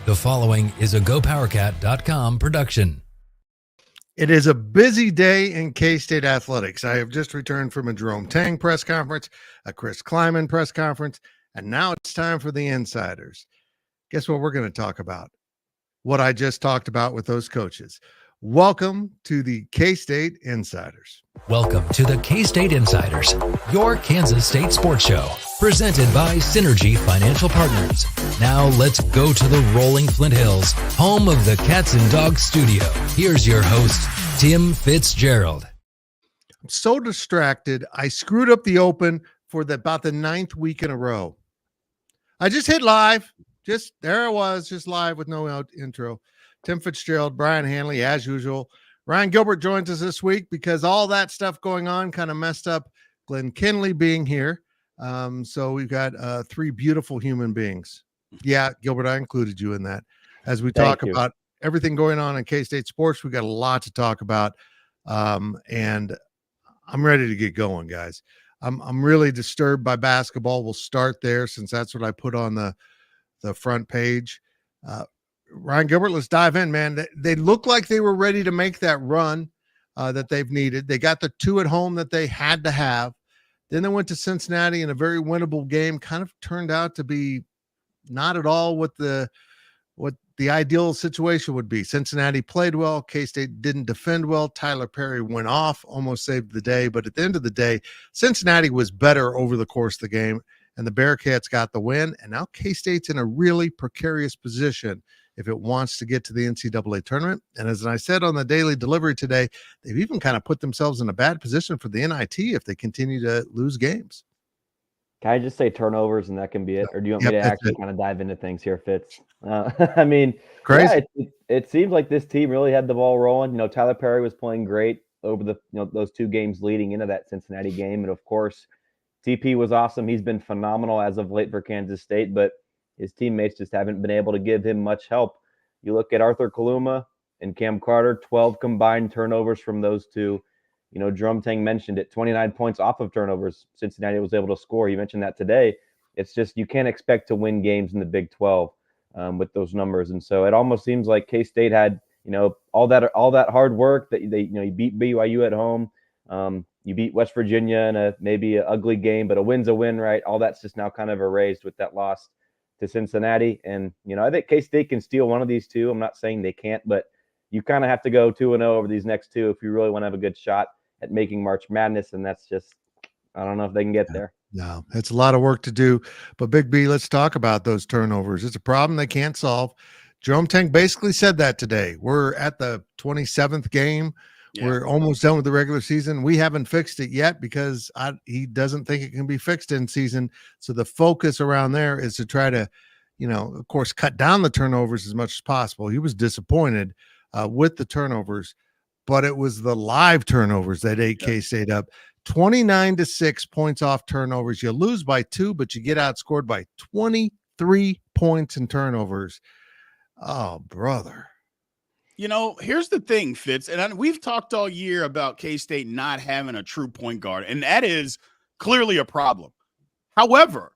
The following is a GoPowercat.com production. It is a busy day in K-State athletics. I have just returned from a Jerome Tang press conference, a Chris Kleiman press conference, and now it's time for the insiders. Guess what we're going to talk about? What I just talked about with those coaches. Welcome to the K-State Insiders. Welcome to the K-State Insiders, your Kansas State sports show, presented by Synergy Financial Partners. Now let's go to the rolling Flint Hills, home of the Cats and Dogs studio. Here's your host, Tim Fitzgerald. I'm so distracted. I screwed up the open for about the 9th week in a row. I just hit live. There I was, just live with no intro. Tim Fitzgerald, Brien, Hanley, as usual. Ryan Gilbert joins us this week because all that stuff going on kind of messed up Glenn Kinley being here. So we've got 3 beautiful human beings. Yeah, Gilbert, I included you in that. As we talk about everything going on in K-State sports, we got a lot to talk about. And I'm ready to get going, guys. I'm really disturbed by basketball. We'll start there since that's what I put on the front page. Ryan Gilbert, let's dive in, man. They look like they were ready to make that run that they've needed. They got the 2 at home that they had to have. Then they went to Cincinnati in a very winnable game. Kind of turned out to be not at all what the ideal situation would be. Cincinnati played well. K-State didn't defend well. Tyler Perry went off, almost saved the day. But at the end of the day, Cincinnati was better over the course of the game, and the Bearcats got the win. And now K-State's in a really precarious position if it wants to get to the NCAA tournament. And as I said on the daily delivery today, they've even kind of put themselves in a bad position for the NIT if they continue to lose games. Can I just say turnovers and that can be it? Or do you want me to actually kind of dive into things here, Fitz? I mean, crazy. Yeah, it seems like this team really had the ball rolling. You know, Tyler Perry was playing great over those 2 games leading into that Cincinnati game. And of course, TP was awesome. He's been phenomenal as of late for Kansas State, but his teammates just haven't been able to give him much help. You look at Arthur Kaluma and Cam Carter, 12 combined turnovers from those 2. You know, Jerome Tang mentioned it, 29 points off of turnovers Cincinnati was able to score. He mentioned that today. It's just you can't expect to win games in the Big 12 with those numbers. And so it almost seems like K-State had, all that hard work that you beat BYU at home. You beat West Virginia in maybe an ugly game, but a win's a win, right? All that's just now kind of erased with that loss to Cincinnati. And, I think K-State can steal one of these 2. I'm not saying they can't, but you kind of have to go 2-0 over these next 2 if you really want to have a good shot at making March Madness. And that's just, I don't know if they can get there. No, it's a lot of work to do. But Big B, let's talk about those turnovers. It's a problem they can't solve. Jerome Tang basically said that today. We're at the 27th game. Yeah. We're almost done with the regular season. We haven't fixed it yet because he doesn't think it can be fixed in season. So the focus around there is to try to, of course, cut down the turnovers as much as possible. He was disappointed with the turnovers, but it was the live turnovers that ate K-State up. 29-6 points off turnovers. You lose by 2, but you get outscored by 23 points in turnovers. Oh, brother. Here's the thing, Fitz, and we've talked all year about K-State not having a true point guard, and that is clearly a problem. However,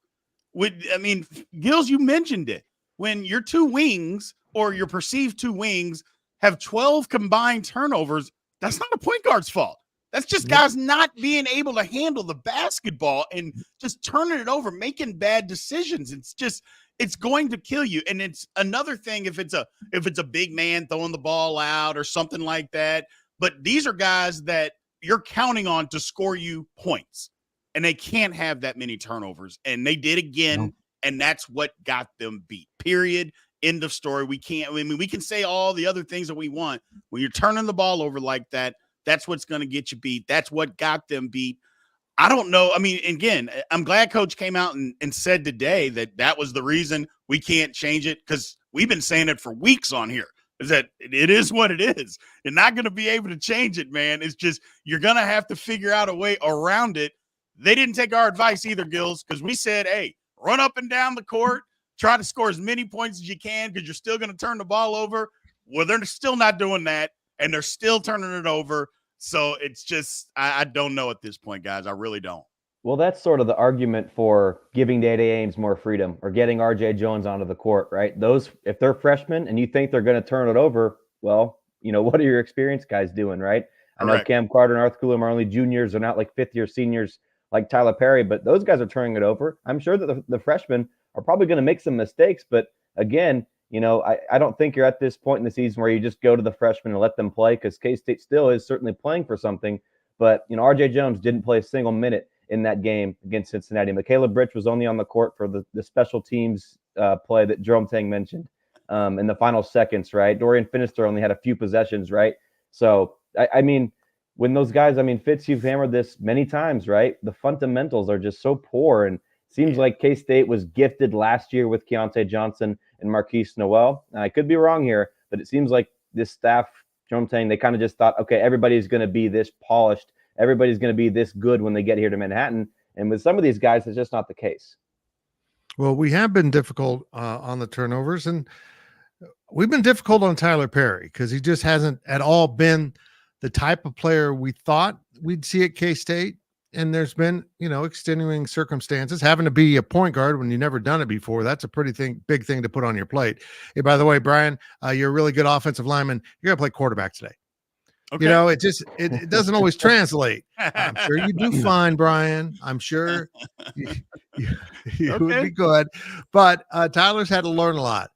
Gills, you mentioned it. When your 2 wings or your perceived 2 wings have 12 combined turnovers, that's not a point guard's fault. That's just guys not being able to handle the basketball and just turning it over, making bad decisions. It's going to kill you. And it's another thing if it's a big man throwing the ball out or something like that. But these are guys that you're counting on to score you points, and they can't have that many turnovers. And they did again, and that's what got them beat. Period. End of story. We can say all the other things that we want. When you're turning the ball over like that, that's what's going to get you beat. That's what got them beat. I don't know. Again, I'm glad Coach came out and said today that was the reason we can't change it, because we've been saying it for weeks on here, is that it is what it is. You're not going to be able to change it, man. It's just you're going to have to figure out a way around it. They didn't take our advice either, Gills, because we said, hey, run up and down the court, try to score as many points as you can because you're still going to turn the ball over. Well, they're still not doing that, and they're still turning it over. So it's just, I don't know at this point, guys. I really don't. Well, that's sort of the argument for giving Day Ames more freedom or getting R.J. Jones onto the court, right? Those, if they're freshmen and you think they're going to turn it over, well, what are your experienced guys doing, right? I know Correct. Cam Carter and Arthur Coulomb are only juniors. They're not like fifth-year seniors like Tyler Perry, but those guys are turning it over. I'm sure that the freshmen are probably going to make some mistakes, but again, I don't think you're at this point in the season where you just go to the freshmen and let them play, because K-State still is certainly playing for something. But, R.J. Jones didn't play a single minute in that game against Cincinnati. Michaela Bridge was only on the court for the special teams play that Jerome Tang mentioned in the final seconds, right? Dorian Finister only had a few possessions, right? So, I mean, when those guys, Fitz, you've hammered this many times, right? The fundamentals are just so poor. And seems like K-State was gifted last year with Keontae Johnson and Marquise Noel. And I could be wrong here, but it seems like this staff, Jerome Tang, they kind of just thought, okay, everybody's going to be this polished. Everybody's going to be this good when they get here to Manhattan. And with some of these guys, it's just not the case. Well, we have been difficult on the turnovers, and we've been difficult on Tyler Perry because he just hasn't at all been the type of player we thought we'd see at K-State. And there's been, extenuating circumstances. Having to be a point guard when you've never done it before, that's a pretty big thing to put on your plate. Hey, by the way, Brien, you're a really good offensive lineman. You're going to play quarterback today. Okay. It doesn't always translate. I'm sure you do fine, Brien. I'm sure you would be good. But Tyler's had to learn a lot.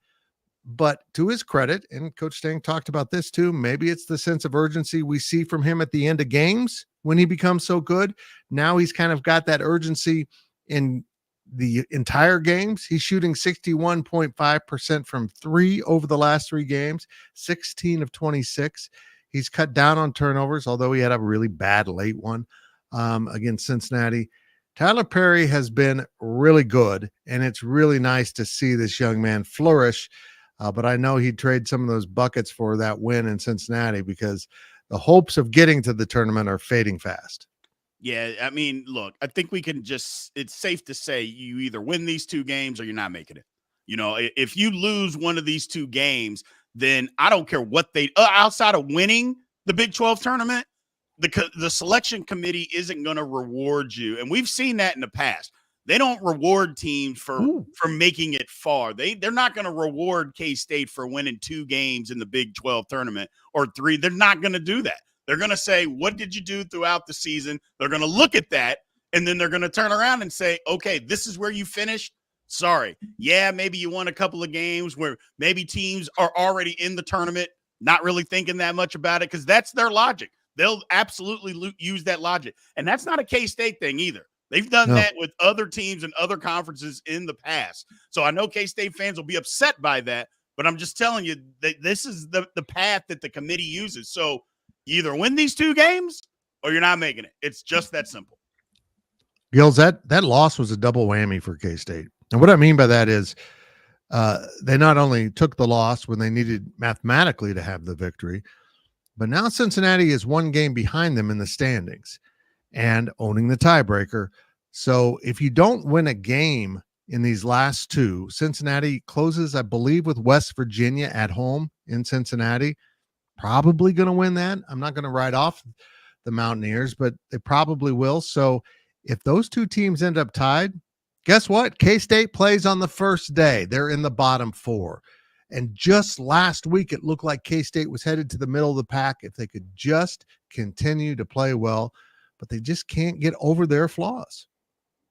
But to his credit, and Coach Stang talked about this too, maybe it's the sense of urgency we see from him at the end of games when he becomes so good. Now he's kind of got that urgency in the entire games. He's shooting 61.5% from three over the last 3 games, 16 of 26. He's cut down on turnovers, although he had a really bad late one against Cincinnati. Tyler Perry has been really good, and it's really nice to see this young man flourish. But I know he'd trade some of those buckets for that win in Cincinnati because the hopes of getting to the tournament are fading fast. Yeah, look, I think we can it's safe to say you either win these 2 games or you're not making it. If you lose one of these 2 games, then I don't care what they outside of winning the Big 12 tournament, the selection committee isn't going to reward you. And we've seen that in the past. They don't reward teams for making it far. They're not going to reward K-State for winning 2 games in the Big 12 tournament or 3. They're not going to do that. They're going to say, what did you do throughout the season? They're going to look at that, and then they're going to turn around and say, okay, this is where you finished. Sorry. Yeah, maybe you won a couple of games where maybe teams are already in the tournament, not really thinking that much about it, because that's their logic. They'll absolutely use that logic. And that's not a K-State thing either. They've done that with other teams and other conferences in the past. So I know K-State fans will be upset by that, but I'm just telling you that this is the path that the committee uses. So you either win these 2 games or you're not making it. It's just that simple. Gills, that loss was a double whammy for K-State. And what I mean by that is they not only took the loss when they needed mathematically to have the victory, but now Cincinnati is 1 game behind them in the standings and owning the tiebreaker. So if you don't win a game in these last 2, Cincinnati closes, I believe, with West Virginia at home in Cincinnati. Probably going to win that. I'm not going to write off the Mountaineers, but they probably will. So if those 2 teams end up tied, guess what? K-State plays on the first day. They're in the bottom 4. And just last week, it looked like K-State was headed to the middle of the pack if they could just continue to play well, but they just can't get over their flaws.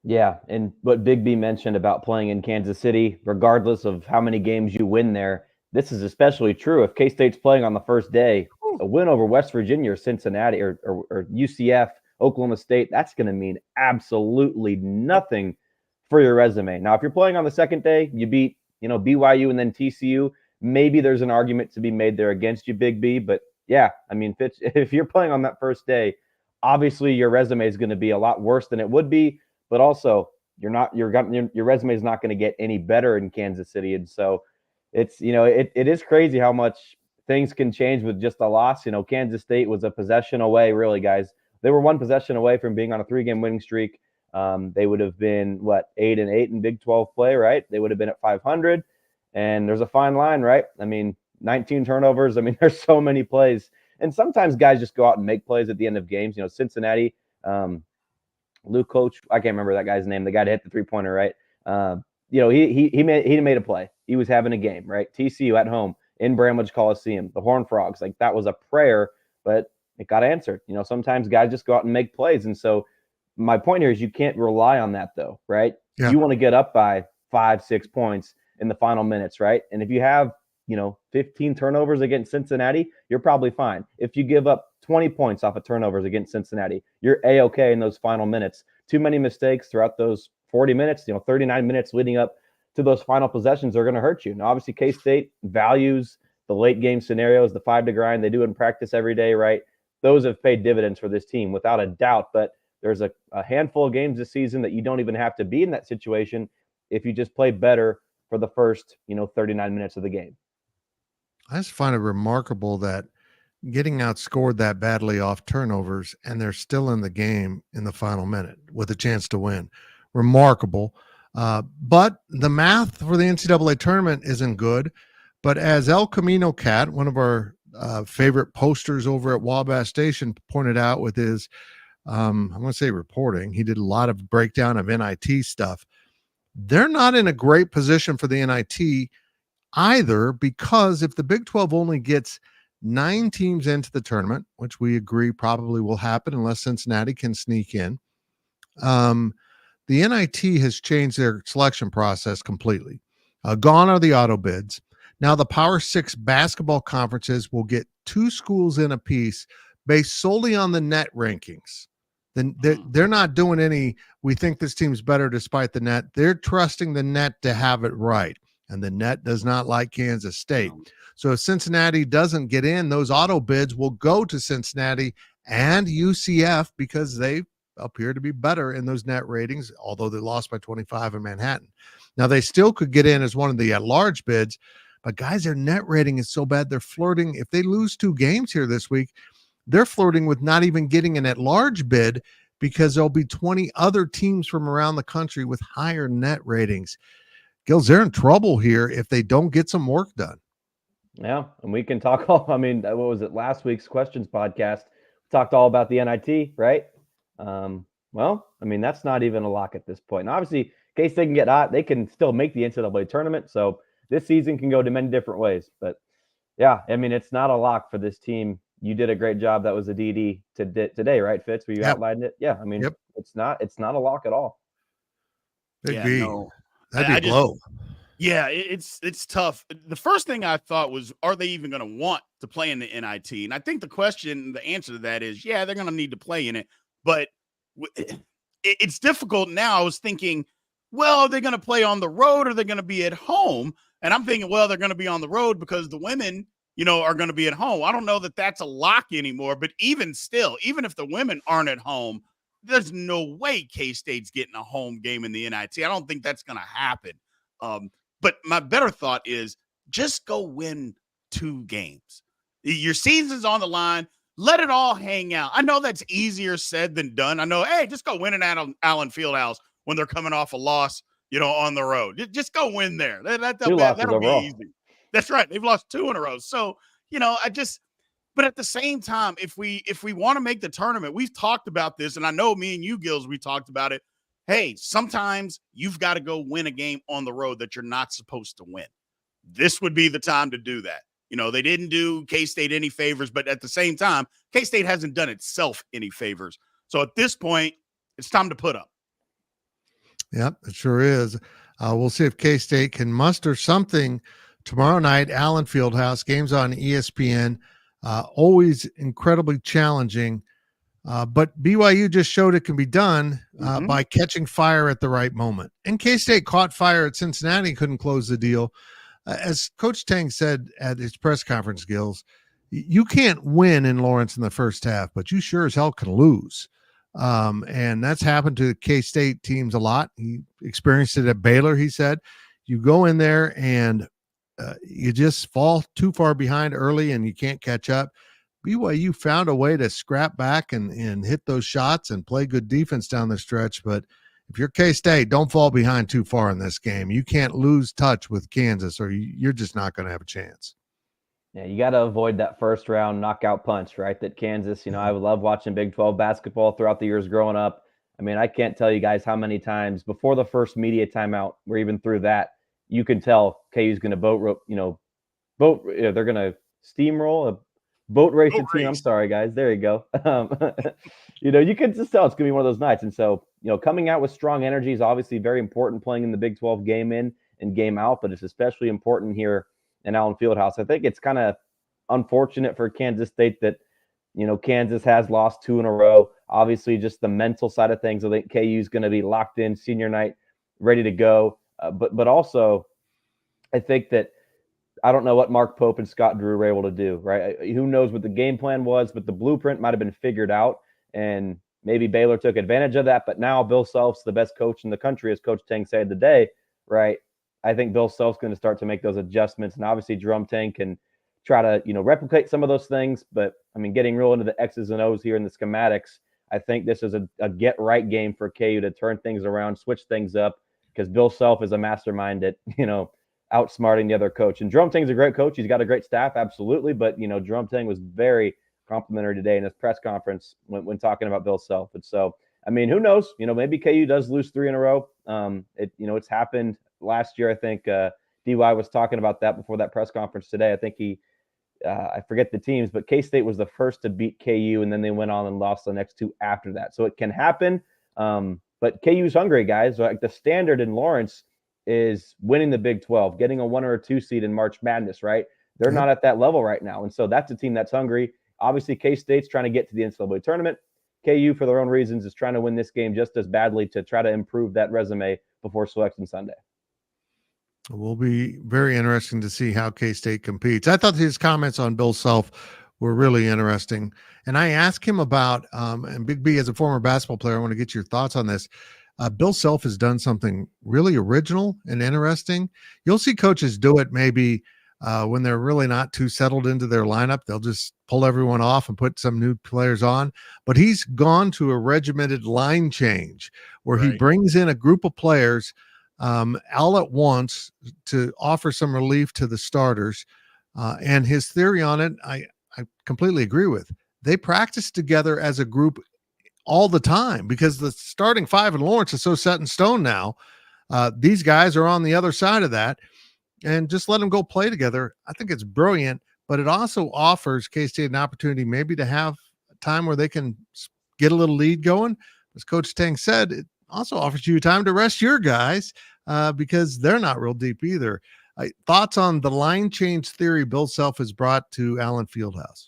Yeah, and what Big B mentioned about playing in Kansas City, regardless of how many games you win there, this is especially true. If K-State's playing on the first day, a win over West Virginia or Cincinnati or UCF, Oklahoma State, that's going to mean absolutely nothing for your resume. Now, if you're playing on the second day, you beat, BYU and then TCU, maybe there's an argument to be made there against you, Big B. But yeah, Fitz, if you're playing on that first day, obviously your resume is going to be a lot worse than it would be, but also your resume is not going to get any better in Kansas City. And so it's, it is crazy how much things can change with just a loss. Kansas State was a possession away, really, guys. They were 1 possession away from being on a 3-game winning streak. They would have been 8-8 in Big 12 play, right? They would have been at 500, and there's a fine line, right? 19 turnovers. There's so many plays, and sometimes guys just go out and make plays at the end of games. Cincinnati, Luke Coach, I can't remember that guy's name, the guy that hit the 3-pointer, right? He made a play. He was having a game, right? TCU at home in Bramlage Coliseum, the Horned Frogs. Like, that was a prayer, but it got answered. Sometimes guys just go out and make plays. And so my point here is you can't rely on that, though, right? Yeah. You want to get up by 5-6 points in the final minutes, right? And if you have 15 turnovers against Cincinnati, you're probably fine. If you give up 20 points off of turnovers against Cincinnati, you're A-okay in those final minutes. Too many mistakes throughout those 40 minutes, 39 minutes leading up to those final possessions are going to hurt you. Now, obviously, K-State values the late game scenarios, the 5 to grind. They do it in practice every day, right? Those have paid dividends for this team without a doubt, but there's a handful of games this season that you don't even have to be in that situation if you just play better for the first, 39 minutes of the game. I just find it remarkable that getting outscored that badly off turnovers and they're still in the game in the final minute with a chance to win. Remarkable. But the math for the NCAA tournament isn't good. But as El Camino Cat, one of our favorite posters over at Wabash Station, pointed out with his, I'm going to say reporting, he did a lot of breakdown of NIT stuff. They're not in a great position for the NIT either, because if the Big 12 only gets 9 teams into the tournament, which we agree probably will happen unless Cincinnati can sneak in, the NIT has changed their selection process completely. Gone are the auto bids. Now the Power 6 basketball conferences will get 2 schools in a piece based solely on the net rankings. Then they're not doing any, we think this team's better despite the net. They're trusting the net to have it right. And the net does not like Kansas State. So if Cincinnati doesn't get in, those auto bids will go to Cincinnati and UCF because they appear to be better in those net ratings, although they lost by 25 in Manhattan. Now, they still could get in as one of the at-large bids, but guys, their net rating is so bad, they're flirting. If they lose 2 games here this week, they're flirting with not even getting an at-large bid because there'll be 20 other teams from around the country with higher net ratings. Gills, they're in trouble here if they don't get some work done. Yeah, and we can talk what was it, last week's questions podcast? We talked all about the NIT, right? That's not even a lock at this point. And obviously, in case they can get hot, they can still make the NCAA tournament. So this season can go to many different ways. But yeah, it's not a lock for this team. You did a great job. That was a DD today, right, Fitz? Where you outlined it? Yeah, It's not a lock at all. That'd be a blow. Yeah, it's tough. The first thing I thought was, are they even going to want to play in the NIT? And I think the answer to that is, yeah, they're going to need to play in it. But it's difficult now. I was thinking, well, are they going to play on the road or are they going to be at home? And I'm thinking, well, they're going to be on the road because the women, are going to be at home. I don't know that that's a lock anymore. But even still, even if the women aren't at home, there's no way K-State's getting a home game in the NIT. I don't think that's going to happen. But my better thought is just go win 2 games. Your season's on the line. Let it all hang out. I know that's easier said than done. I know, hey, just go win at Allen Fieldhouse when they're coming off a loss, on the road. Just go win there. That'll be easy. That's right. They've lost 2 in a row. So, but at the same time, if we want to make the tournament, we've talked about this, and I know me and you, Gills, we talked about it. Hey, sometimes you've got to go win a game on the road that you're not supposed to win. This would be the time to do that. They didn't do K-State any favors, but at the same time, K-State hasn't done itself any favors. So at this point, it's time to put up. Yep, it sure is. We'll see if K-State can muster something tomorrow night. Allen Fieldhouse, games on ESPN. Always incredibly challenging. But BYU just showed it can be done by catching fire at the right moment. And K-State caught fire at Cincinnati, couldn't close the deal. As Coach Tang said at his press conference, Gills, you can't win in Lawrence in the first half, but you sure as hell can lose. And that's happened to K-State teams a lot. He experienced it at Baylor, he said. You go in there and you just fall too far behind early and you can't catch up. BYU found a way to scrap back and hit those shots and play good defense down the stretch. But if you're K-State, don't fall behind too far in this game. You can't lose touch with Kansas or you're just not going to have a chance. Yeah, you got to avoid that first round knockout punch, right? That Kansas, I would love watching Big 12 basketball throughout the years growing up. I mean, I can't tell you guys how many times before the first media timeout, or even through that, you can tell KU's going to they're going to steamroll a boat race the team. I'm sorry, guys. There you go. You can just tell it's going to be one of those nights. And so, coming out with strong energy is obviously very important playing in the Big 12 game in and game out, but it's especially important here in Allen Fieldhouse. I think it's kind of unfortunate for Kansas State that, Kansas has lost 2 in a row. Obviously, just the mental side of things. I think KU is going to be locked in senior night, ready to go. But also, I think that I don't know what Mark Pope and Scott Drew were able to do, right? Who knows what the game plan was, but the blueprint might have been figured out, and maybe Baylor took advantage of that. But now Bill Self's the best coach in the country, as Coach Tang said today, right? I think Bill Self's going to start to make those adjustments, and obviously Drum Tang can try to, replicate some of those things. But, I mean, getting real into the X's and O's here in the schematics, I think this is a get-right game for KU to turn things around, switch things up, because Bill Self is a mastermind at, outsmarting the other coach. And Drum Tang's a great coach. He's got a great staff, absolutely. But, Drum Tang was very complimentary today in his press conference when talking about Bill Self. And so, I mean, who knows? Maybe KU does lose 3 in a row. It's happened last year. I think DY was talking about that before that press conference today. I think I forget the teams, but K-State was the first to beat KU, and then they went on and lost the next 2 after that. So it can happen. But KU's hungry, guys. Like, the standard in Lawrence is winning the Big 12, getting a 1 or a 2 seed in March Madness, right? They're not at that level right now. And so that's a team that's hungry. Obviously, K-State's trying to get to the NCAA tournament. KU, for their own reasons, is trying to win this game just as badly to try to improve that resume before Selection Sunday. It will be very interesting to see how K-State competes. I thought his comments on Bill Self were really interesting. And I asked him about, and Big B, as a former basketball player, I want to get your thoughts on this. Bill Self has done something really original and interesting. You'll see coaches do it maybe when they're really not too settled into their lineup. They'll just pull everyone off and put some new players on. But he's gone to a regimented line change where he brings in a group of players all at once to offer some relief to the starters. And his theory on it, I completely agree with. They practice together as a group all the time because the starting 5 in Lawrence is so set in stone now. These guys are on the other side of that, and just let them go play together. I think it's brilliant, but it also offers K-State an opportunity maybe to have a time where they can get a little lead going. As Coach Tang said, it also offers you time to rest your guys because they're not real deep either. Thoughts on the line change theory Bill Self has brought to Allen Fieldhouse?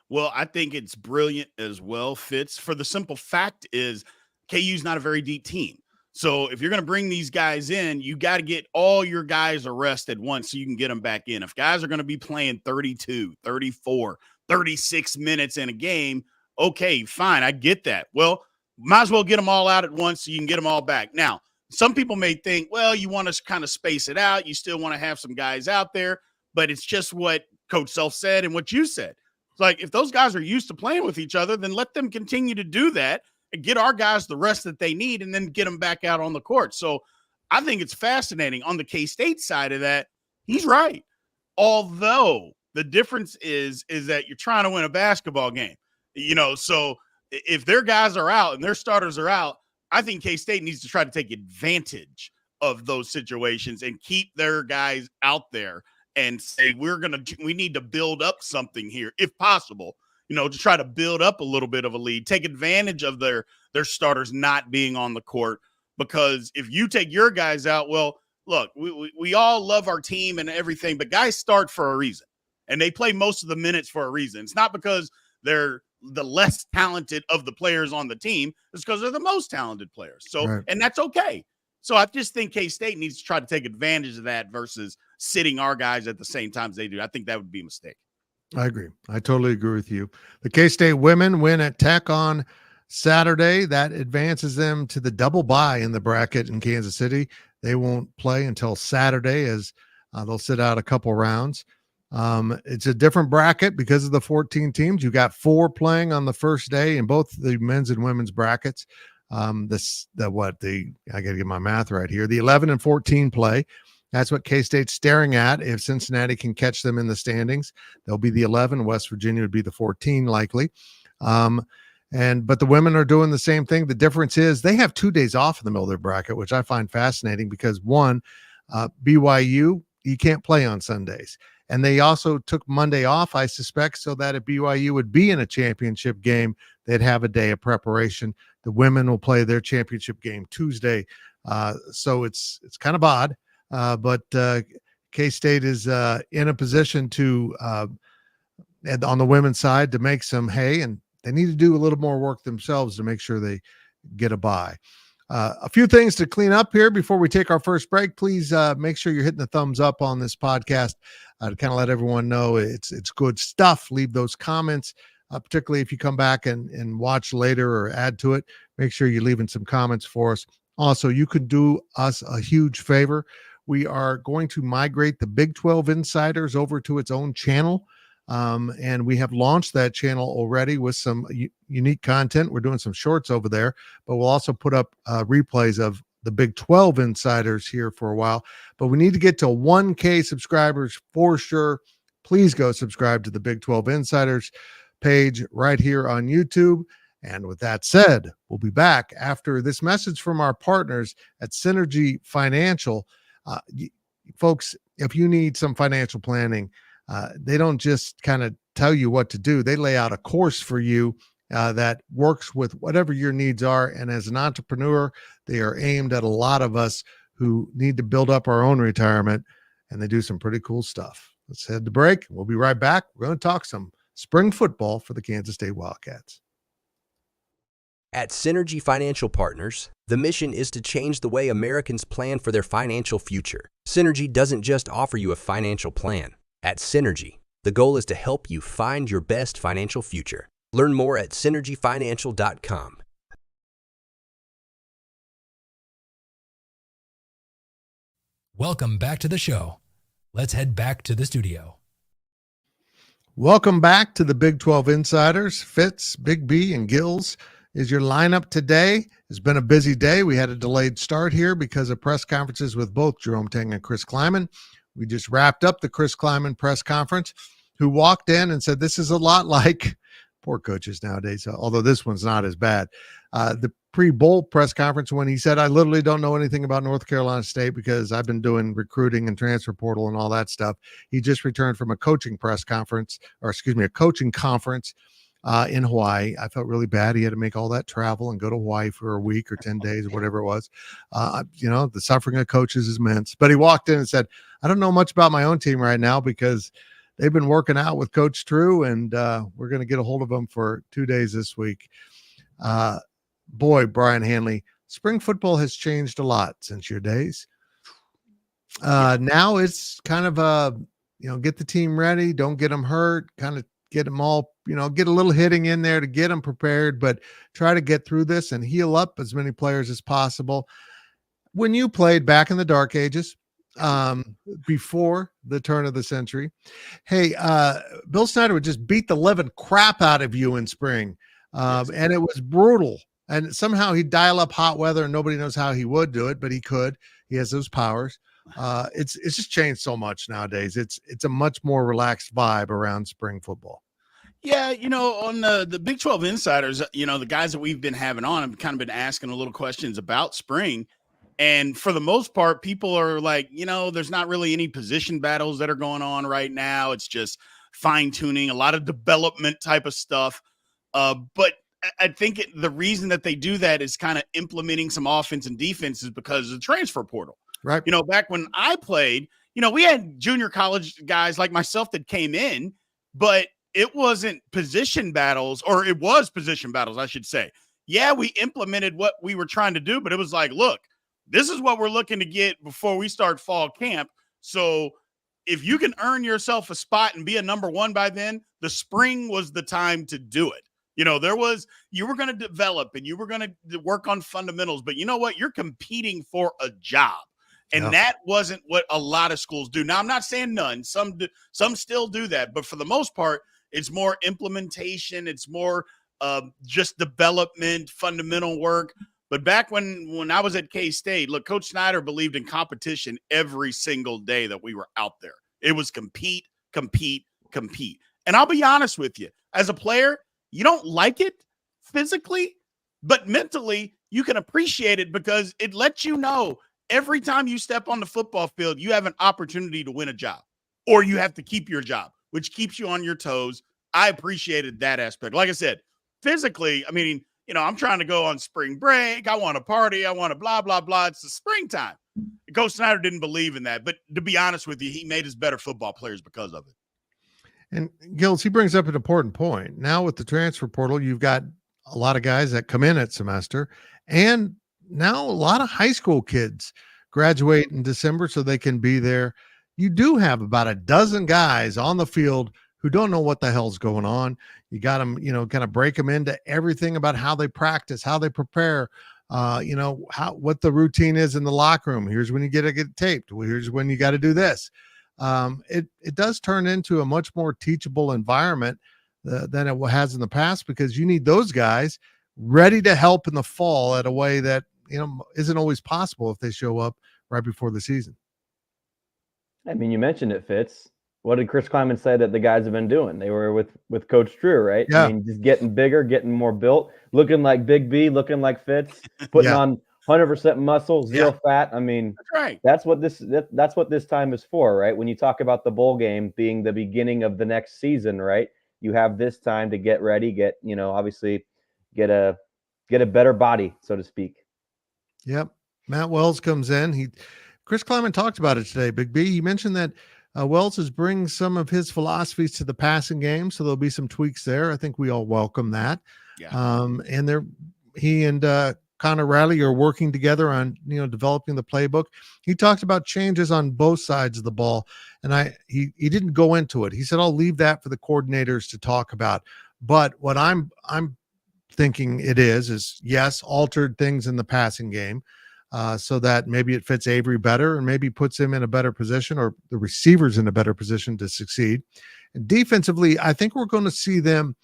Well, I think it's brilliant as well, Fitz, for the simple fact is KU's not a very deep team. So if you're going to bring these guys in, you got to get all your guys a rest at once so you can get them back in. If guys are going to be playing 32, 34, 36 minutes in a game, okay, fine, I get that. Well, might as well get them all out at once so you can get them all back. Now, some people may think, well, you want to kind of space it out. You still want to have some guys out there, but it's just what Coach Self said and what you said. It's like, if those guys are used to playing with each other, then let them continue to do that and get our guys the rest that they need and then get them back out on the court. So I think it's fascinating. On the K-State side of that, he's right. Although the difference is that you're trying to win a basketball game, so if their guys are out and their starters are out, I think K-State needs to try to take advantage of those situations and keep their guys out there and say, we need to build up something here, if possible, to try to build up a little bit of a lead, take advantage of their starters not being on the court. Because if you take your guys out, well, look, we all love our team and everything, but guys start for a reason and they play most of the minutes for a reason. It's not because they're the less talented of the players on the team. It's because they're the most talented players. So, And that's okay. So I just think K-State needs to try to take advantage of that versus sitting our guys at the same time as they do. I think that would be a mistake. I agree. I totally agree with you. The K-State women win at Tech on Saturday. That advances them to the double bye in the bracket in Kansas City. They won't play until Saturday as they'll sit out a couple rounds. It's a different bracket because of the 14 teams. You got 4 playing on the first day in both the men's and women's brackets. I got to get my math right here. The 11 and 14 play. That's what K-State's staring at. If Cincinnati can catch them in the standings, they'll be the 11. West Virginia would be the 14 likely. But the women are doing the same thing. The difference is they have 2 days off in the middle of their bracket, which I find fascinating because one, BYU, you can't play on Sundays. And they also took Monday off, I suspect, so that if BYU would be in a championship game, they'd have a day of preparation. The women will play their championship game Tuesday. So it's kind of odd. But K-State is in a position to, on the women's side, to make some hay, and they need to do a little more work themselves to make sure they get a bye. A few things to clean up here before we take our first break. Please make sure you're hitting the thumbs up on this podcast to kind of let everyone know it's good stuff. Leave those comments, particularly if you come back and watch later or add to it. Make sure you're leaving some comments for us. Also, you could do us a huge favor. We are going to migrate the Big 12 Insiders over to its own channel. And we have launched that channel already with some unique content. We're doing some shorts over there, but we'll also put up replays of the Big 12 Insiders here for a while. But we need to get to 1K subscribers for sure. Please go subscribe to the Big 12 Insiders page right here on YouTube. And with that said, we'll be back after this message from our partners at Synergy Financial. Folks, if you need some financial planning, they don't just kind of tell you what to do. They lay out a course for you that works with whatever your needs are. And as an entrepreneur, they are aimed at a lot of us who need to build up our own retirement, and they do some pretty cool stuff. Let's head to break. We'll be right back. We're going to talk some spring football for the Kansas State Wildcats. At Synergy Financial Partners, the mission is to change the way Americans plan for their financial future. Synergy doesn't just offer you a financial plan. At Synergy, the goal is to help you find your best financial future. Learn more at synergyfinancial.com. Welcome back to the show. Let's head back to the studio. Welcome back to the Big 12 Insiders. Fitz, Big B, and Gills is your lineup today. It's been a busy day. We had a delayed start here because of press conferences with both Jerome Tang and Chris Kleiman. We just wrapped up the Chris Kleiman press conference, who walked in and said, this is a lot like poor coaches nowadays, although this one's not as bad. The pre-bowl press conference when he said, I literally don't know anything about North Carolina State because I've been doing recruiting and transfer portal and all that stuff. He just returned from a coaching conference in Hawaii. I felt really bad. He had to make all that travel and go to Hawaii for a week or 10 days or whatever it was. The suffering of coaches is immense. But he walked in and said, I don't know much about my own team right now because they've been working out with Coach True, and we're going to get a hold of them for 2 days this week. Boy, Brien Hanley, spring football has changed a lot since your days. Now it's kind of get the team ready, don't get them hurt, kind of get them all, get a little hitting in there to get them prepared, but try to get through this and heal up as many players as possible. When you played back in the dark ages, before the turn of the century, hey, Bill Snyder would just beat the living crap out of you in spring. And it was brutal. And somehow he'd dial up hot weather, and nobody knows how he would do it, but he could. He has those powers. It's just changed so much nowadays. It's a much more relaxed vibe around spring football. Yeah, on the Big 12 Insiders, the guys that we've been having on have kind of been asking a little questions about spring. And for the most part, people are like, there's not really any position battles that are going on right now. It's just fine tuning, a lot of development type of stuff. But I think the reason that they do that is kind of implementing some offense and defense is because of the transfer portal. Right. Back when I played, we had junior college guys like myself that came in, but it wasn't position battles, or it was position battles, I should say. Yeah, we implemented what we were trying to do, but it was like, look, this is what we're looking to get before we start fall camp. So if you can earn yourself a spot and be a number one by then, the spring was the time to do it. You were going to develop and you were going to work on fundamentals, but you know what? You're competing for a job. And that wasn't what a lot of schools do. Now, I'm not saying none. Some still do that. But for the most part, it's more implementation. It's more just development, fundamental work. But back when I was at K-State, look, Coach Snyder believed in competition every single day that we were out there. It was compete, compete, compete. And I'll be honest with you. As a player, you don't like it physically, but mentally, you can appreciate it because it lets you know every time you step on the football field, you have an opportunity to win a job or you have to keep your job, which keeps you on your toes. I appreciated that aspect. Like I said, physically, I mean, I'm trying to go on spring break. I want to party. I want to blah, blah, blah. It's the springtime. Coach Snyder didn't believe in that. But to be honest with you, he made us better football players because of it. And Gills, he brings up an important point. Now with the transfer portal, you've got a lot of guys that come in at semester, and now a lot of high school kids graduate in December so they can be there. You do have about a dozen guys on the field who don't know what the hell's going on. You got them, kind of break them into everything about how they practice, how they prepare, what the routine is in the locker room. Here's when you get taped. Here's when you got to do this. It does turn into a much more teachable environment than it has in the past, because you need those guys ready to help in the fall at a way that, isn't always possible if they show up right before the season. I mean, you mentioned it, Fitz. What did Chris Kleiman say that the guys have been doing? They were with Coach Drew, right? Yeah. I mean, just getting bigger, getting more built, looking like Big B, looking like Fitz, putting on 100% muscle, zero fat. I mean, that's right. That's what this time is for, right? When you talk about the bowl game being the beginning of the next season, right? You have this time to get ready, obviously get a better body, so to speak. Yep. Matt Wells comes in. Chris Kleiman talked about it today, Big B. He mentioned that Wells is bringing some of his philosophies to the passing game, so there'll be some tweaks there. I think we all welcome that. Yeah. He and Connor Riley are working together on, developing the playbook. He talked about changes on both sides of the ball, and he didn't go into it. He said, I'll leave that for the coordinators to talk about. But what I'm thinking it is yes, altered things in the passing game, so that maybe it fits Avery better and maybe puts him in a better position, or the receivers in a better position to succeed. And defensively, I think we're going to see them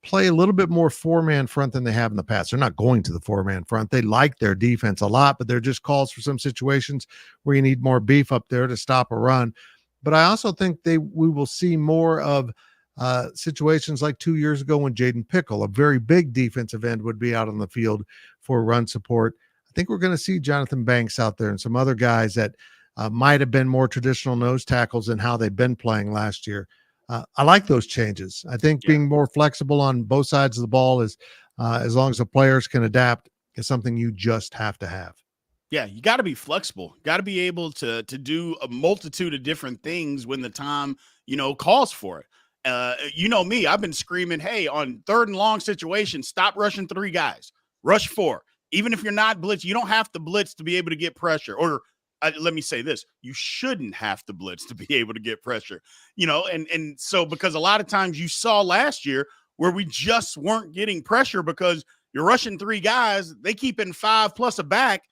play a little bit more four-man front than they have in the past. They're not going to the four-man front. They like their defense a lot, but they're just calls for some situations where you need more beef up there to stop a run. But I also think we will see more of situations like 2 years ago when Jaden Pickle, a very big defensive end, would be out on the field for run support. I think we're going to see Jonathan Banks out there and some other guys that might have been more traditional nose tackles than how they've been playing last year. I like those changes. I think being more flexible on both sides of the ball is, as long as the players can adapt, is something you just have to have. Yeah, you got to be flexible. Got to be able to do a multitude of different things when the time, calls for it. Me, I've been screaming, hey, on 3rd and long situations, stop rushing 3 guys, rush 4. Even if you're not blitz, you don't have to blitz to be able to get pressure. Or let me say this, you shouldn't have to blitz to be able to get pressure, and so, because a lot of times you saw last year where we just weren't getting pressure because you're rushing 3 guys, they keep in 5 plus a back,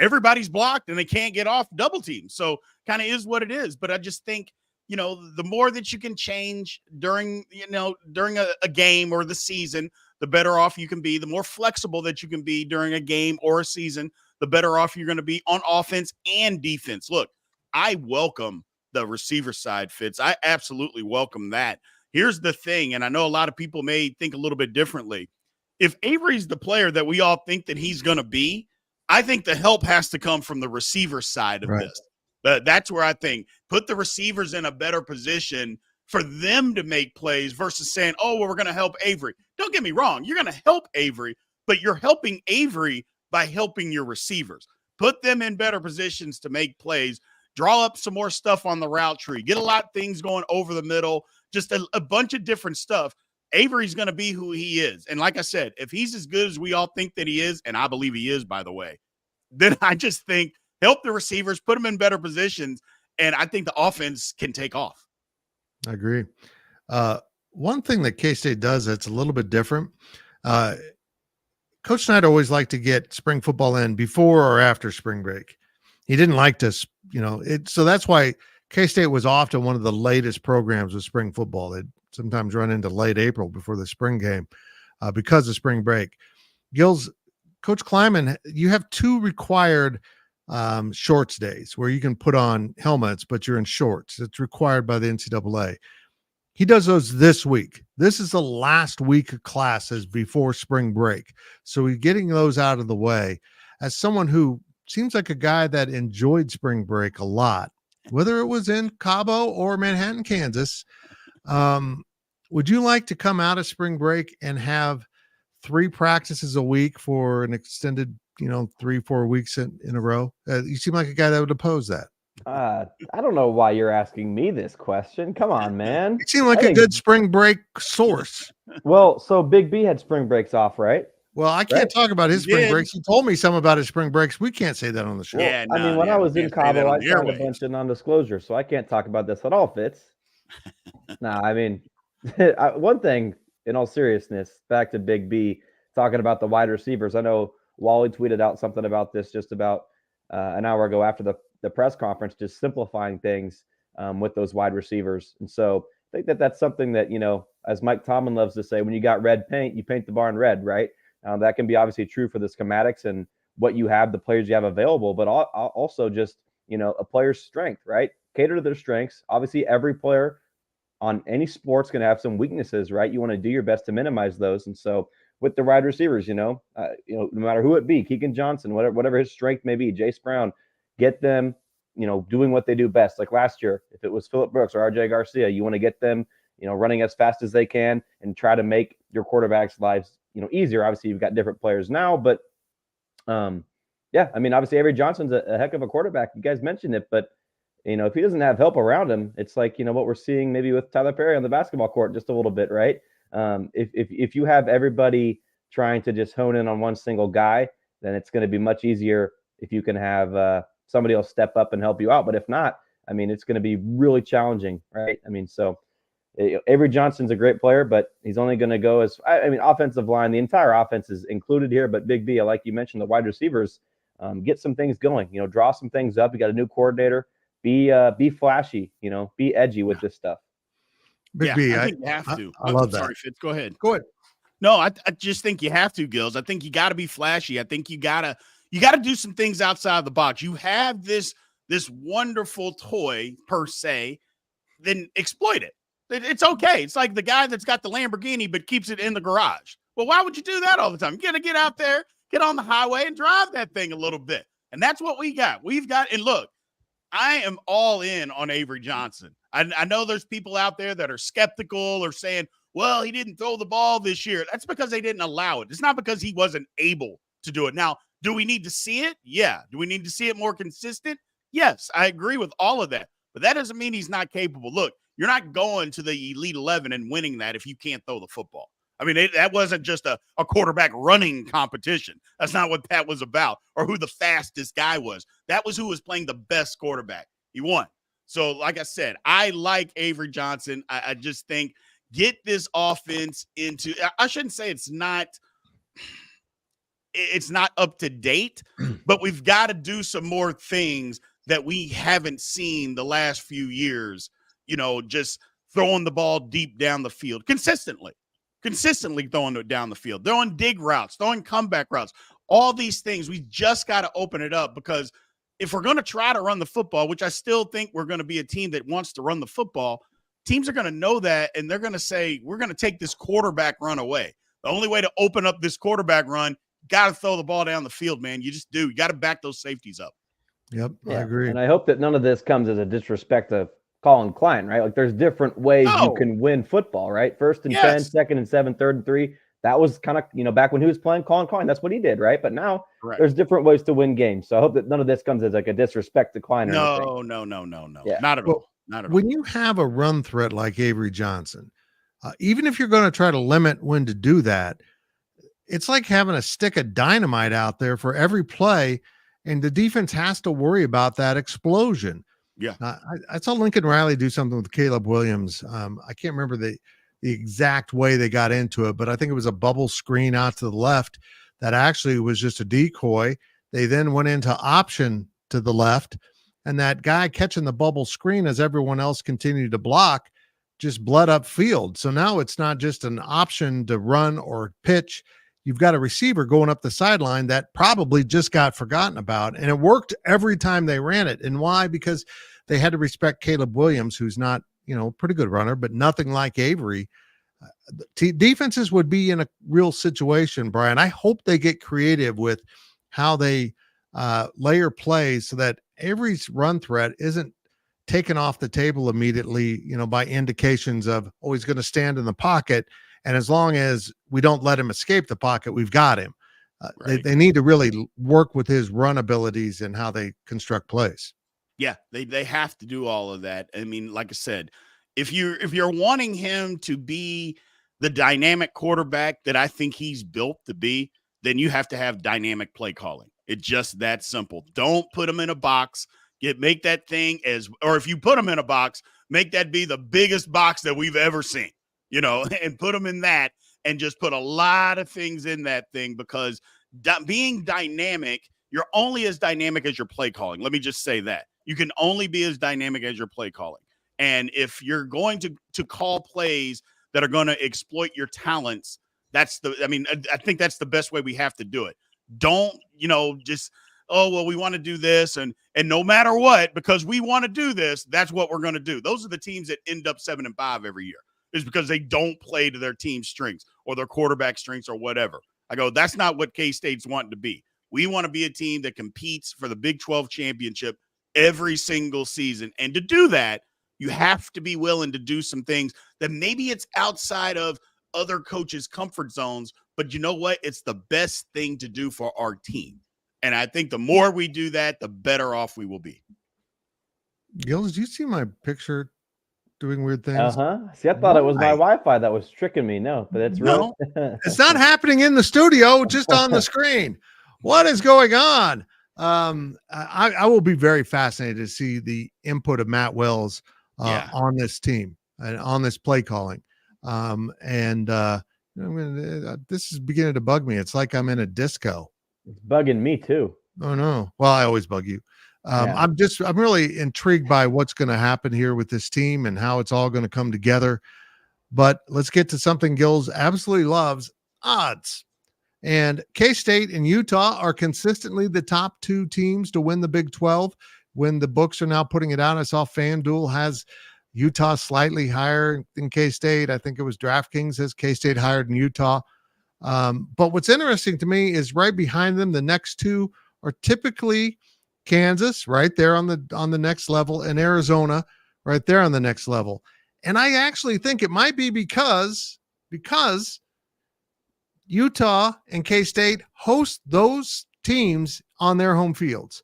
everybody's blocked and they can't get off double team. So kind of is what it is. But I just think, the more that you can change during a game or the season, the better off you can be. The more flexible that you can be during a game or a season, the better off you're going to be on offense and defense. Look, I welcome the receiver side, Fitz. I absolutely welcome that. Here's the thing, and I know a lot of people may think a little bit differently. If Avery's the player that we all think that he's going to be, I think the help has to come from the receiver side of this. That's where I think put the receivers in a better position for them to make plays versus saying, oh, well, we're going to help Avery. Don't get me wrong. You're going to help Avery, but you're helping Avery by helping your receivers. Put them in better positions to make plays. Draw up some more stuff on the route tree. Get a lot of things going over the middle. Just a bunch of different stuff. Avery's going to be who he is. And like I said, if he's as good as we all think that he is, and I believe he is, by the way, then I just think help the receivers, put them in better positions, and I think the offense can take off. I agree. One thing that K-State does that's a little bit different, Coach Snyder always liked to get spring football in before or after spring break. He didn't like to, so that's why K-State was often one of the latest programs with spring football. They'd sometimes run into late April before the spring game because of spring break. Gills, Coach Kleiman, you have 2 required shorts days where you can put on helmets, but you're in shorts. It's required by the NCAA. He does those this week. This is the last week of classes before spring break. So he's getting those out of the way. As someone who seems like a guy that enjoyed spring break a lot, whether it was in Cabo or Manhattan, Kansas, would you like to come out of spring break and have 3 practices a week for an extended, 3-4 weeks in a row? You seem like a guy that would oppose that. I don't know why you're asking me this question. Come on, man. You seem like a good spring break source. Well, so Big B had spring breaks off, right? Well, I can't talk about his spring breaks. He told me some about his spring breaks. We can't say that on the show. Yeah, I mean, when I was in Cabo, I signed a bunch of non-disclosure, so I can't talk about this at all, Fitz. I mean, one thing, in all seriousness, back to Big B, talking about the wide receivers. I know Wally tweeted out something about this just about an hour ago after the press conference, just simplifying things with those wide receivers. And so I think that's something that, as Mike Tomlin loves to say, when you got red paint, you paint the barn red, right? That can be obviously true for the schematics and what you have, the players you have available, but also just, a player's strength, right? Cater to their strengths. Obviously, every player on any sport's going to have some weaknesses, right? You want to do your best to minimize those. And so with the wide receivers, no matter who it be, Keegan Johnson, whatever his strength may be, Jace Brown, get them, doing what they do best. Like last year, if it was Phillip Brooks or RJ Garcia, you want to get them, running as fast as they can and try to make your quarterback's lives, easier. Obviously, you've got different players now, but obviously Avery Johnson's a heck of a quarterback. You guys mentioned it, but if he doesn't have help around him, it's like, what we're seeing maybe with Tyler Perry on the basketball court just a little bit, right? If you have everybody trying to just hone in on one single guy, then it's going to be much easier if you can have somebody else step up and help you out. But if not, it's going to be really challenging, right? So Avery Johnson's a great player, but he's only going to go as offensive line. The entire offense is included here, but Big B, like you mentioned, the wide receivers, get some things going. Draw some things up. You got a new coordinator. Be flashy. Be edgy with this stuff. Big B, I think you have to. I love that. Sorry, Fitz. Go ahead. Go ahead. No, I just think you have to, Gills. I think you got to be flashy. I think you gotta do some things outside the box. You have this wonderful toy per se, then exploit it. It's okay. It's like the guy that's got the Lamborghini but keeps it in the garage. Well, why would you do that all the time? You got to get out there, get on the highway, and drive that thing a little bit. And that's what we got. And look, I am all in on Avery Johnson. I know there's people out there that are skeptical or saying, well, he didn't throw the ball this year. That's because they didn't allow it. It's not because he wasn't able to do it. Now, do we need to see it? Yeah. Do we need to see it more consistent? Yes, I agree with all of that. But that doesn't mean he's not capable. Look, you're not going to the Elite 11 and winning that if you can't throw the football. That wasn't just a quarterback running competition. That's not what that was about, or who the fastest guy was. That was who was playing the best quarterback. He won. So, like I said, I like Avery Johnson. I just think get this offense into – I shouldn't say it's not up to date, but we've got to do some more things that we haven't seen the last few years, just throwing the ball deep down the field consistently throwing it down the field, throwing dig routes, throwing comeback routes, all these things. We just got to open it up, because if we're going to try to run the football, which I still think we're going to be a team that wants to run the football, teams are going to know that, and they're going to say, we're going to take this quarterback run away. The only way to open up this quarterback run, got to throw the ball down the field, man. You just do. You got to back those safeties up. Yep, yeah. I agree. And I hope that none of this comes as a disrespect to Colin Klein, right? Like, there's different ways you can win football, right? 1st and 10, 2nd and 7, 3rd and 3. That was kind of, back when he was playing Colin Klein, that's what he did, right? But now there's different ways to win games. So I hope that none of this comes as like a disrespect to Klein. No. Yeah. Not at all. Not at all. When you have a run threat like Avery Johnson, even if you're going to try to limit when to do that, it's like having a stick of dynamite out there for every play, and the defense has to worry about that explosion. Yeah. I saw Lincoln Riley do something with Caleb Williams. I can't remember the exact way they got into it, but I think it was a bubble screen out to the left that actually was just a decoy. They then went into option to the left, and that guy catching the bubble screen as everyone else continued to block just bled up field. So now it's not just an option to run or pitch. You've got a receiver going up the sideline that probably just got forgotten about. And it worked every time they ran it. And why? Because they had to respect Caleb Williams, who's not, pretty good runner, but nothing like Avery. Defenses would be in a real situation, Brian. I hope they get creative with how they layer plays so that Avery's run threat isn't taken off the table immediately, by indications of, he's going to stand in the pocket. And as long as we don't let him escape the pocket, we've got him. Right. They need to really work with his run abilities and how they construct plays. Yeah, they have to do all of that. I mean, like I said, if you're wanting him to be the dynamic quarterback that I think he's built to be, then you have to have dynamic play calling. It's just that simple. Don't put him in a box. Make that thing or if you put him in a box, make that be the biggest box that we've ever seen, and put him in that and just put a lot of things in that thing, because being dynamic, you're only as dynamic as your play calling. Let me just say that. You can only be as dynamic as your play calling. And if you're going to call plays that are going to exploit your talents, I think that's the best way we have to do it. Don't, just, we want to do this. And no matter what, because we want to do this, that's what we're going to do. Those are the teams that end up 7-5 every year, is because they don't play to their team's strengths or their quarterback strengths or whatever. I go, that's not what K-State's wanting to be. We want to be a team that competes for the Big 12 championship every single season. And to do that, you have to be willing to do some things that maybe it's outside of other coaches' comfort zones, but you know what? It's the best thing to do for our team. And I think the more we do that, the better off we will be. Gills, do you see my picture doing weird things? See, I thought it was my Wi-Fi that was tricking me. No, but it's real. It's not happening in the studio, just on the screen. What is going on? I will be very fascinated to see the input of Matt Wells on this team and on this play calling. This is beginning to bug me. It's like I'm in a disco. It's bugging me too. Oh no. Well, I always bug you. I'm really intrigued by what's going to happen here with this team and how it's all going to come together. But let's get to something Gills absolutely loves: odds. And K-State and Utah are consistently the top two teams to win the Big 12. When the books are now putting it out, I saw FanDuel has Utah slightly higher than K-State. I think it was DraftKings has K-State higher than Utah. But what's interesting to me is right behind them, the next two are typically Kansas, right there on the next level, and Arizona right there on the next level. And I actually think it might be because Utah and K-State host those teams on their home fields.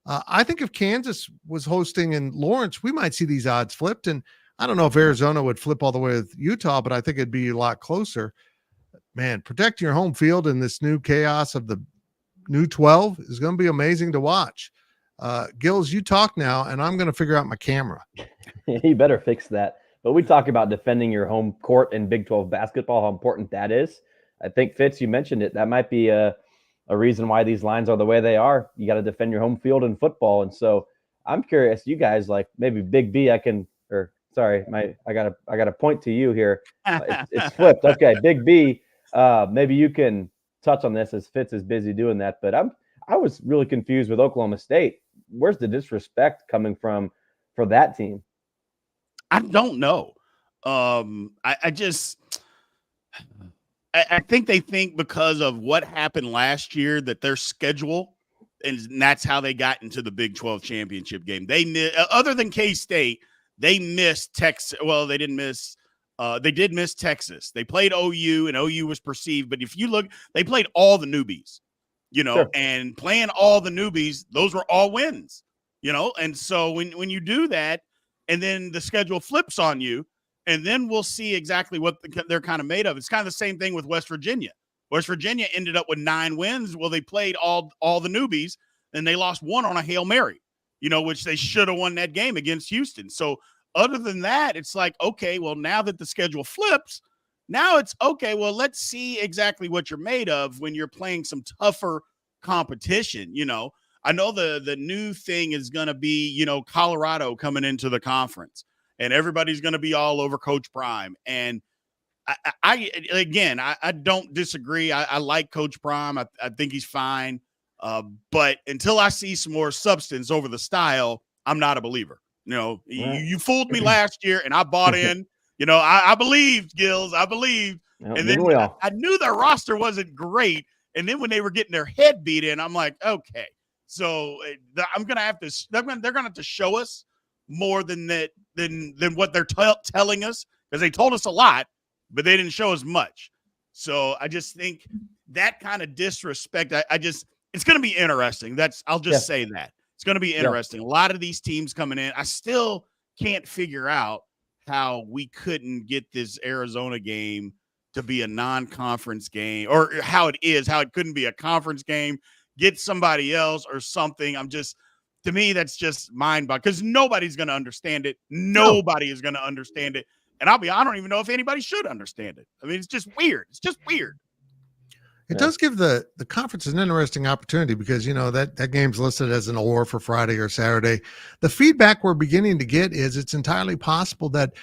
I think if Kansas was hosting in Lawrence, we might see these odds flipped. And I don't know if Arizona would flip all the way with Utah, but I think it'd be a lot closer. Man, protecting your home field in this new chaos of the new 12 is going to be amazing to watch. Gills, you talk now, and I'm going to figure out my camera. You better fix that. But we talk about defending your home court in Big 12 basketball, how important that is. I think, Fitz, you mentioned it. That might be a reason why these lines are the way they are. You got to defend your home field in football. And so I'm curious, you guys, like maybe Big B, I got to point to you here. It's flipped. Okay, Big B, maybe you can touch on this as Fitz is busy doing that. But I was really confused with Oklahoma State. Where's the disrespect coming from for that team? I don't know. I think they think because of what happened last year that their schedule, and that's how they got into the Big 12 championship game. Other than K-State, they missed Texas. Well, they didn't miss. They did miss Texas. They played OU, and OU was perceived. But if you look, they played all the newbies, Sure. And playing all the newbies, those were all wins, And so when you do that, and then the schedule flips on you, and then we'll see exactly what they're kind of made of. It's kind of the same thing with West Virginia. West Virginia ended up with 9 wins. Well, they played all the newbies, and they lost one on a Hail Mary, which they should have won that game against Houston. So other than that, it's like, okay, well, now that the schedule flips, now it's okay. Well, let's see exactly what you're made of when you're playing some tougher competition. I know the new thing is going to be, Colorado coming into the conference. And everybody's going to be all over Coach Brien. And I don't disagree. I like Coach Brien. I think he's fine. But until I see some more substance over the style, I'm not a believer. You know, Right. you fooled me last year, and I bought in. You know, I believed, Gills. I believed. Well, And didn't then we all? I knew their roster wasn't great. And then when they were getting their head beat in, I'm like, okay. So I'm gonna have to. They're gonna have to show us more than that than what they're telling us, because they told us a lot, but they didn't show us much. So I just think that kind of disrespect. It's gonna be interesting. I'll just say that it's gonna be interesting. A lot of these teams coming in. I still can't figure out how we couldn't get this Arizona game to be a non-conference game, or how it couldn't be a conference game. Get somebody else or something. To me, that's just mind-boggling, because nobody's going to understand it. Nobody is going to understand it. And I don't even know if anybody should understand it. I mean, it's just weird. It's just weird. It does give the conference an interesting opportunity, because, you know, that game's listed as an or for Friday or Saturday. The feedback we're beginning to get is it's entirely possible that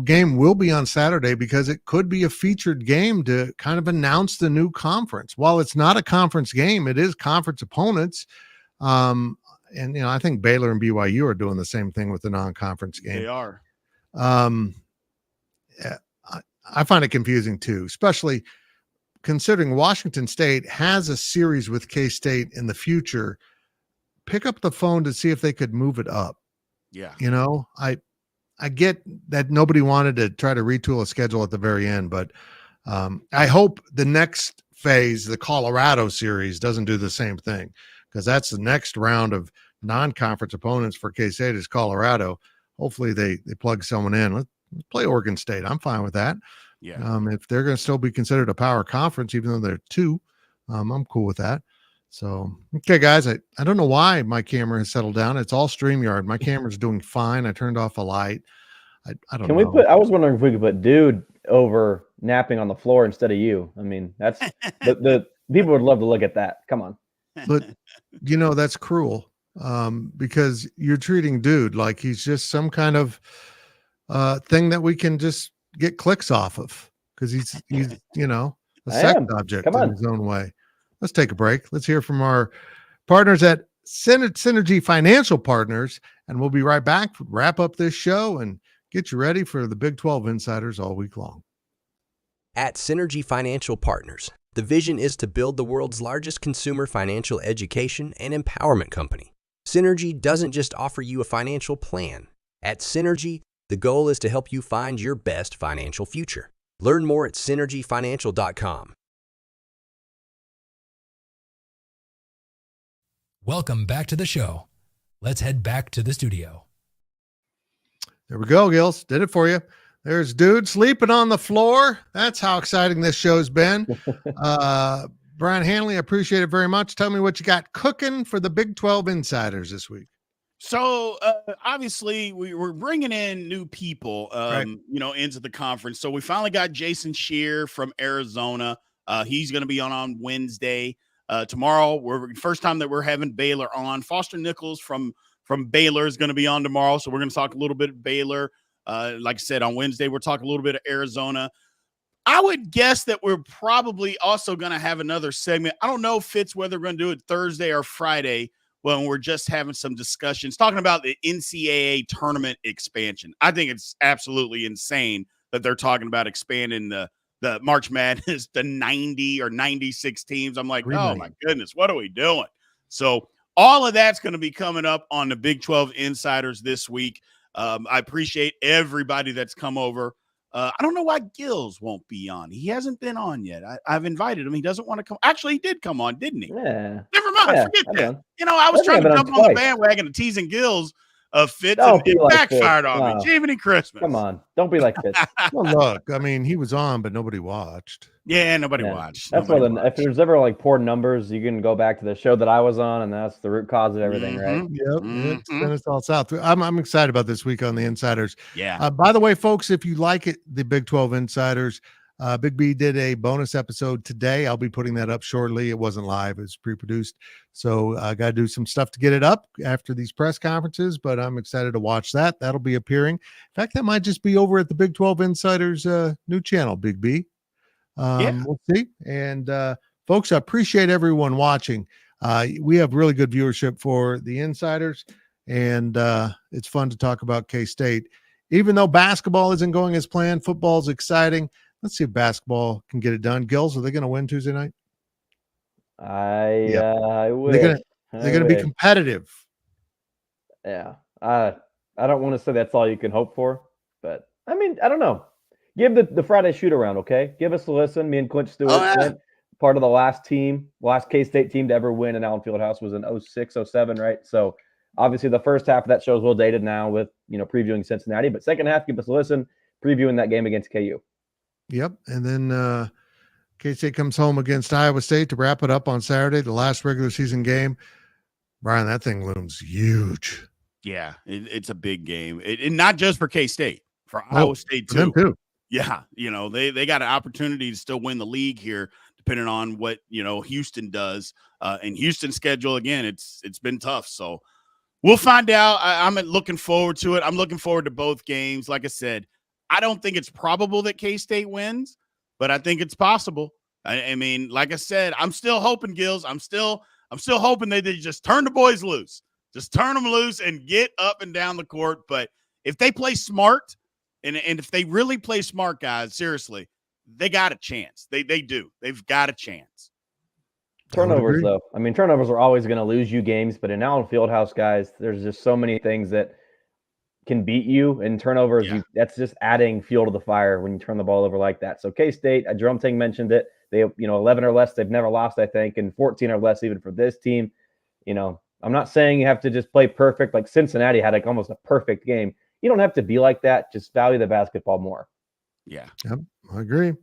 game will be on Saturday, because it could be a featured game to kind of announce the new conference. While it's not a conference game, it is conference opponents. And, you know, I think Baylor and BYU are doing the same thing with the non-conference game. They are. I find it confusing too, especially considering Washington State has a series with K-State in the future. Pick up the phone to see if they could move it up. Yeah. You know, I get that nobody wanted to try to retool a schedule at the very end, but I hope the next phase, the Colorado series, doesn't do the same thing, because that's the next round of non-conference opponents for K-State is Colorado. Hopefully they plug someone in. Let's play Oregon State. I'm fine with that. Yeah. If they're going to still be considered a power conference, even though they're two, I'm cool with that. So, okay, guys, I don't know why my camera has settled down. It's all StreamYard. My camera's doing fine. I turned off a light. I don't know. I was wondering if we could put Dude over napping on the floor instead of you. I mean, that's the people would love to look at that. Come on. But, you know, that's cruel, because you're treating Dude like he's just some kind of thing that we can just get clicks off of, because he's you know, a sex object in his own way. Let's take a break. Let's hear from our partners at Synergy Financial Partners, and we'll be right back. Wrap up this show and get you ready for the Big 12 Insiders all week long. At Synergy Financial Partners, the vision is to build the world's largest consumer financial education and empowerment company. Synergy doesn't just offer you a financial plan. At Synergy, the goal is to help you find your best financial future. Learn more at synergyfinancial.com. Welcome back to the show. Let's head back to the studio. There we go, Gills. Did it for you. There's Dude sleeping on the floor. That's how exciting this show's been. Brien Hanley, I appreciate it very much. Tell me what you got cooking for the Big 12 Insiders this week. So obviously we're bringing in new people, Right. you know, into the conference. So we finally got Jason Shear from Arizona. He's going to be on Wednesday. Tomorrow, first time that we're having Baylor on. Foster Nichols from Baylor is going to be on tomorrow. So we're going to talk a little bit of Baylor. Like I said, on Wednesday, we'll talk a little bit of Arizona. I would guess that we're probably also going to have another segment. I don't know, Fitz, whether we're going to do it Thursday or Friday, when we're just having some discussions talking about the NCAA tournament expansion. I think it's absolutely insane that they're talking about expanding the March Madness to 90 or 96 teams. I'm like, oh my goodness, what are we doing? So all of that's going to be coming up on the Big 12 Insiders this week. I appreciate everybody that's come over. I don't know why Gills won't be on. He hasn't been on yet. I've invited him. He doesn't want to come. Actually, he did come on, didn't he? Yeah. Never mind. Yeah, Forget I've that. done. You know, I was I trying think to I've jump done on the twice. bandwagon of teasing Gills of Fitz, Don't and be it like backfired Fitz. on me. No. Jiminy Christmas. Come on. Don't be like this. Well, look, I mean, he was on, but nobody watched. Yeah, nobody Yeah. watched. That's Nobody what if watched. there's ever like poor numbers, you can go back to the show that I was on, and that's the root cause of everything, right? Yep. Send us all south. I'm excited about this week on the Insiders. Yeah. By the way, folks, if you like it, the Big 12 Insiders, Big B did a bonus episode today. I'll be putting that up shortly. It wasn't live, it's pre-produced. So I got to do some stuff to get it up after these press conferences, but I'm excited to watch that. That'll be appearing. In fact, that might just be over at the Big 12 Insiders new channel, Big B. We'll see. And folks, I appreciate everyone watching. We have really good viewership for the Insiders. and it's fun to talk about K-State. Even though basketball isn't going as planned, football's exciting. Let's see if basketball can get it done. Gills, are they going to win Tuesday night? I wish. They're going to be competitive. Yeah. I don't want to say that's all you can hope for, but I mean, I don't know. Give the Friday shoot around, okay? Give us a listen. Me and Clint Stewart went part of the last K-State team to ever win in Allen Fieldhouse was in 06, 07, right? So obviously the first half of that show is well dated now with, previewing Cincinnati, but second half, give us a listen, previewing that game against KU. Yep. And then K-State comes home against Iowa State to wrap it up on Saturday, the last regular season game. Brien, that thing looms huge. Yeah, it's a big game. And not just for K-State, for Iowa State too. For them too. Yeah, they got an opportunity to still win the league here, depending on what Houston does. And Houston's schedule again, it's been tough. So we'll find out. I'm looking forward to it. I'm looking forward to both games. Like I said, I don't think it's probable that K-State wins, but I think it's possible. I mean, like I said, I'm still hoping, Gills. I'm still hoping they just turn the boys loose. Just turn them loose and get up and down the court. But if they play smart, and if they really play smart, guys, seriously, they got a chance. They do. They've got a chance. Turnovers, though. I mean, turnovers are always going to lose you games, but in Allen Fieldhouse, guys, there's just so many things that can beat you. And turnovers, that's just adding fuel to the fire when you turn the ball over like that. So K-State, Jerome Ting mentioned it. They, 11 or less, they've never lost, I think, and 14 or less even for this team. I'm not saying you have to just play perfect. Like Cincinnati had almost a perfect game. You don't have to be like that. Just value the basketball more. Yeah. Yep, I agree.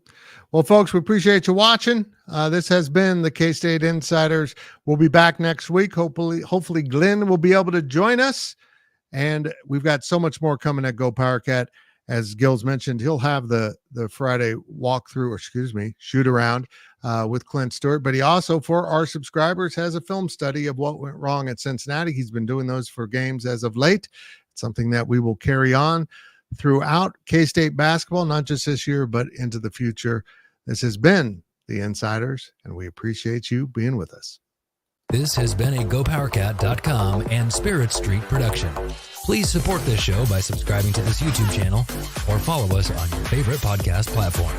Well, folks, we appreciate you watching. This has been the K-State Insiders. We'll be back next week. Hopefully Glenn will be able to join us. And we've got so much more coming at GoPowercat. As Gills mentioned, he'll have the Friday shoot around with Clint Stewart. But he also, for our subscribers, has a film study of what went wrong at Cincinnati. He's been doing those for games as of late. It's something that we will carry on throughout K-State basketball, not just this year, but into the future. This has been the Insiders, and we appreciate you being with us. This has been a GoPowercat.com and Spirit Street production. Please support this show by subscribing to this YouTube channel or follow us on your favorite podcast platform.